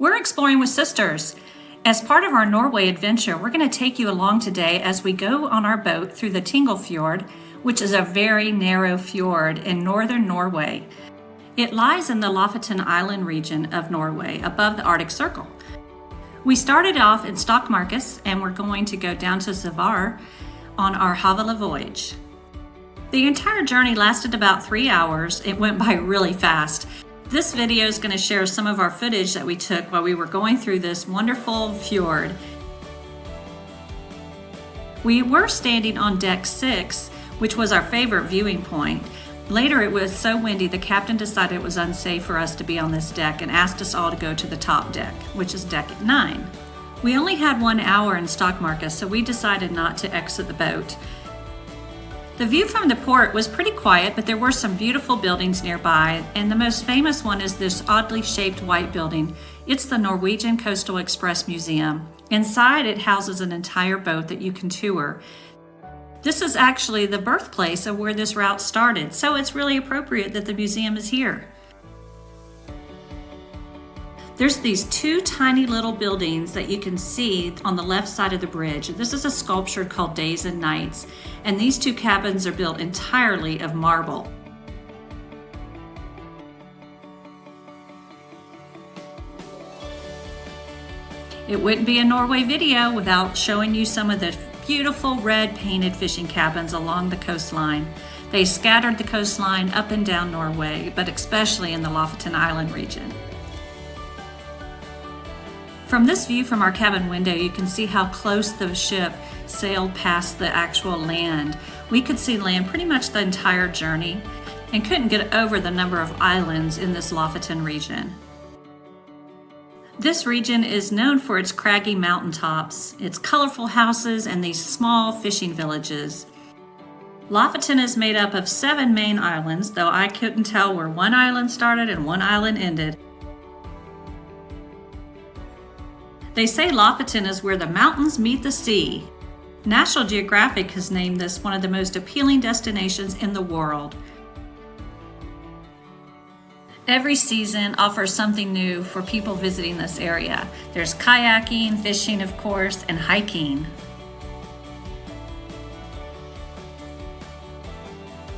We're exploring with sisters. As part of our Norway adventure, we're going to take you along today as we go on our boat through the Tengelfjord, which is a very narrow fjord in northern Norway. It lies in the Lofoten Island region of Norway, above the Arctic Circle. We started off in Stokmarknes and we're going to go down to Svolvær on our Havila voyage. The entire journey lasted about 3 hours. It went by really fast. This video is going to share some of our footage that we took while we were going through this wonderful fjord. We were standing on deck 6, which was our favorite viewing point. Later it was so windy the captain decided it was unsafe for us to be on this deck and asked us all to go to the top deck, which is deck 9. We only had 1 hour in Stokmarknes, so we decided not to exit the boat. The view from the port was pretty quiet, but there were some beautiful buildings nearby, and the most famous one is this oddly shaped white building. It's the Norwegian Coastal Express Museum. Inside, it houses an entire boat that you can tour. This is actually the birthplace of where this route started, so it's really appropriate that the museum is here. There's these 2 tiny little buildings that you can see on the left side of the bridge. This is a sculpture called Days and Nights, and these 2 cabins are built entirely of marble. It wouldn't be a Norway video without showing you some of the beautiful red painted fishing cabins along the coastline. They scattered the coastline up and down Norway, but especially in the Lofoten Island region. From this view from our cabin window, you can see how close the ship sailed past the actual land. We could see land pretty much the entire journey and couldn't get over the number of islands in this Lofoten region. This region is known for its craggy mountaintops, its colorful houses, and these small fishing villages. Lofoten is made up of 7 main islands, though I couldn't tell where one island started and one island ended. They say Lofoten is where the mountains meet the sea. National Geographic has named this one of the most appealing destinations in the world. Every season offers something new for people visiting this area. There's kayaking, fishing, of course, and hiking.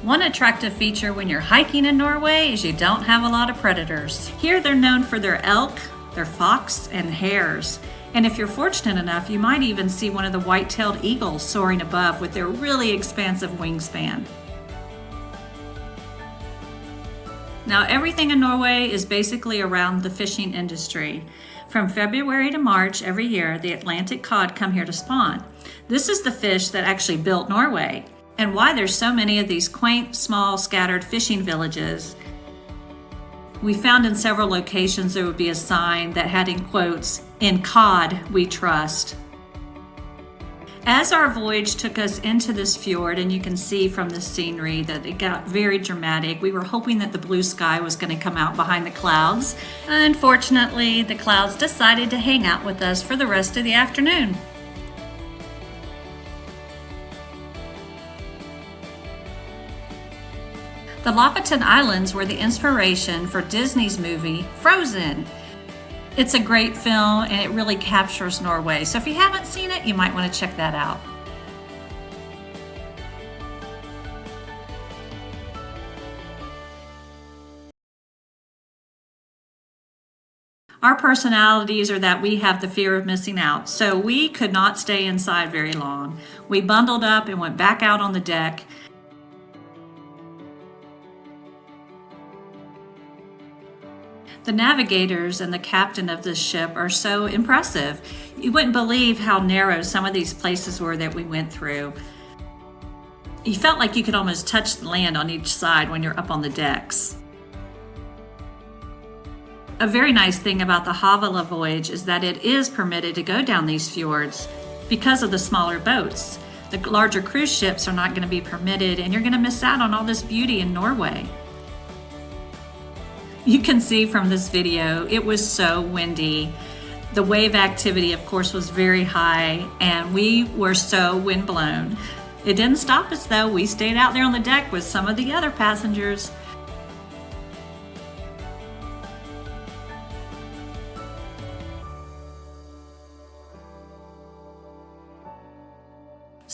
One attractive feature when you're hiking in Norway is you don't have a lot of predators. Here they're known for their elk, their fox, and hares. And if you're fortunate enough, you might even see one of the white-tailed eagles soaring above with their really expansive wingspan. Now, everything in Norway is basically around the fishing industry. From February to March every year, the Atlantic cod come here to spawn. This is the fish that actually built Norway, and why there's so many of these quaint, small, scattered fishing villages. We found in several locations there would be a sign that had in quotes, "In cod we trust." As our voyage took us into this fjord, and you can see from the scenery that it got very dramatic, we were hoping that the blue sky was going to come out behind the clouds. Unfortunately, the clouds decided to hang out with us for the rest of the afternoon. The Lofoten Islands were the inspiration for Disney's movie, Frozen. It's a great film and it really captures Norway. So if you haven't seen it, you might want to check that out. Our personalities are that we have the fear of missing out, so we could not stay inside very long. We bundled up and went back out on the deck. The navigators and the captain of this ship are so impressive. You wouldn't believe how narrow some of these places were that we went through. You felt like you could almost touch the land on each side when you're up on the decks. A very nice thing about the Havila voyage is that it is permitted to go down these fjords because of the smaller boats. The larger cruise ships are not going to be permitted, and you're going to miss out on all this beauty in Norway. You can see from this video, it was so windy. The wave activity, of course, was very high, and we were so windblown. It didn't stop us though. We stayed out there on the deck with some of the other passengers.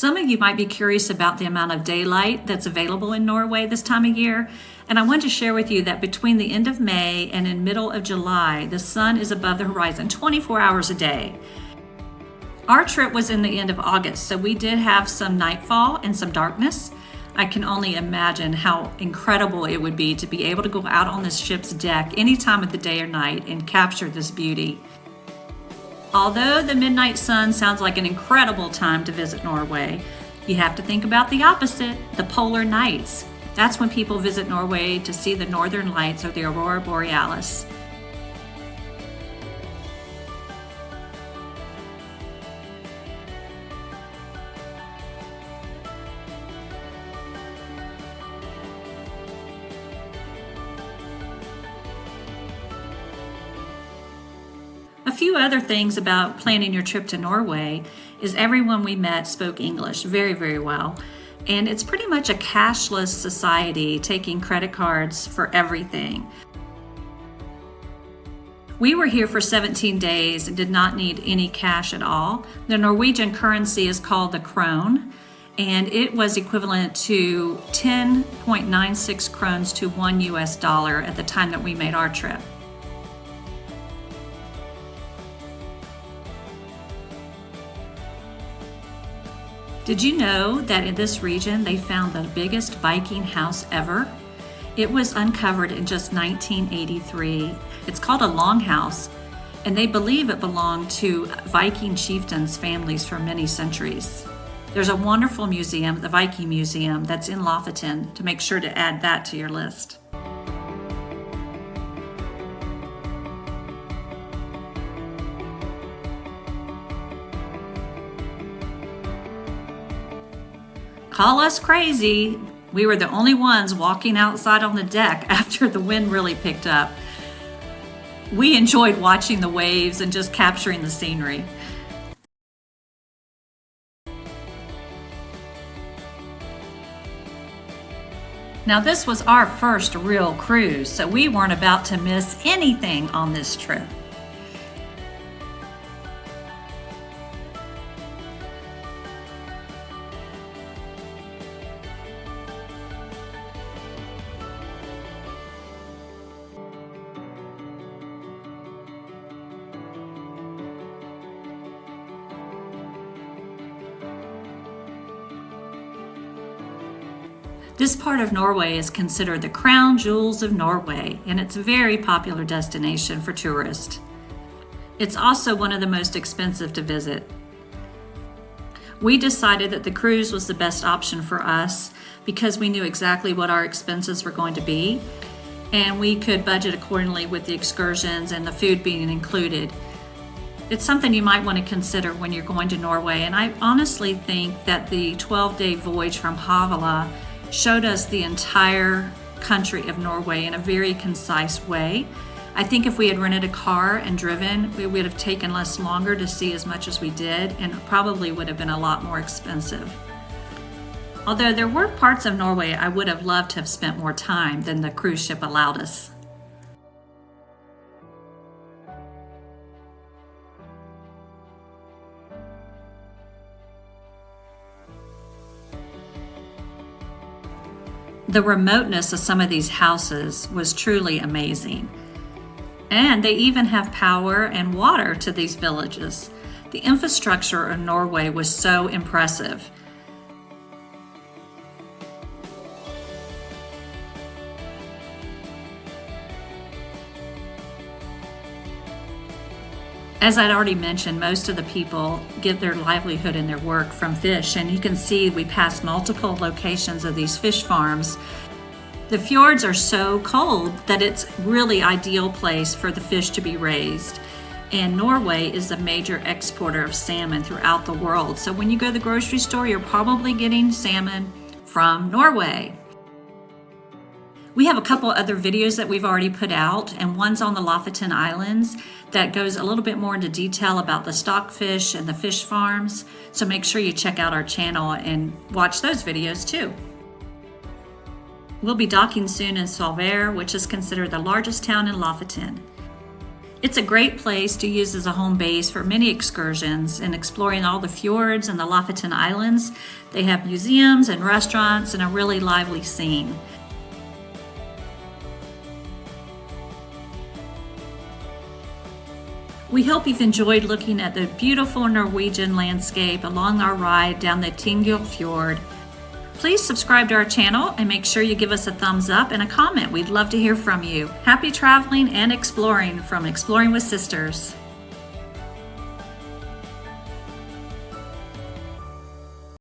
Some of you might be curious about the amount of daylight that's available in Norway this time of year, and I want to share with you that between the end of May and in middle of July, the sun is above the horizon 24 hours a day. Our trip was in the end of August, so we did have some nightfall and some darkness. I can only imagine how incredible it would be to be able to go out on this ship's deck any time of the day or night and capture this beauty. Although the midnight sun sounds like an incredible time to visit Norway, you have to think about the opposite, the polar nights. That's when people visit Norway to see the northern lights or the aurora borealis. A few other things about planning your trip to Norway is everyone we met spoke English very, very well. And it's pretty much a cashless society, taking credit cards for everything. We were here for 17 days and did not need any cash at all. The Norwegian currency is called the krone, and it was equivalent to 10.96 krones to $1 at the time that we made our trip. Did you know that in this region they found the biggest Viking house ever? It was uncovered in just 1983. It's called a longhouse, and they believe it belonged to Viking chieftains' families for many centuries. There's a wonderful museum, the Viking Museum, that's in Lofoten, to make sure to add that to your list. Call us crazy. We were the only ones walking outside on the deck after the wind really picked up. We enjoyed watching the waves and just capturing the scenery. Now, this was our first real cruise, so we weren't about to miss anything on this trip. This part of Norway is considered the crown jewels of Norway, and it's a very popular destination for tourists. It's also one of the most expensive to visit. We decided that the cruise was the best option for us because we knew exactly what our expenses were going to be, and we could budget accordingly with the excursions and the food being included. It's something you might want to consider when you're going to Norway, and I honestly think that the 12-day voyage from Havila showed us the entire country of Norway in a very concise way. I think if we had rented a car and driven, it would have taken us longer to see as much as we did, and probably would have been a lot more expensive. Although there were parts of Norway I would have loved to have spent more time than the cruise ship allowed us. The remoteness of some of these houses was truly amazing. And they even have power and water to these villages. The infrastructure in Norway was so impressive. As I'd already mentioned, most of the people get their livelihood and their work from fish, and you can see we passed multiple locations of these fish farms. The fjords are so cold that it's really ideal place for the fish to be raised. And Norway is a major exporter of salmon throughout the world. So when you go to the grocery store, you're probably getting salmon from Norway. We have a couple other videos that we've already put out, and one's on the Lofoten Islands that goes a little bit more into detail about the stockfish and the fish farms. So make sure you check out our channel and watch those videos too. We'll be docking soon in Svolvær, which is considered the largest town in Lofoten. It's a great place to use as a home base for many excursions and exploring all the fjords and the Lofoten Islands. They have museums and restaurants and a really lively scene. We hope you've enjoyed looking at the beautiful Norwegian landscape along our ride down the Tengelfjord. Please subscribe to our channel and make sure you give us a thumbs up and a comment. We'd love to hear from you. Happy traveling and exploring from Exploring with Sisters.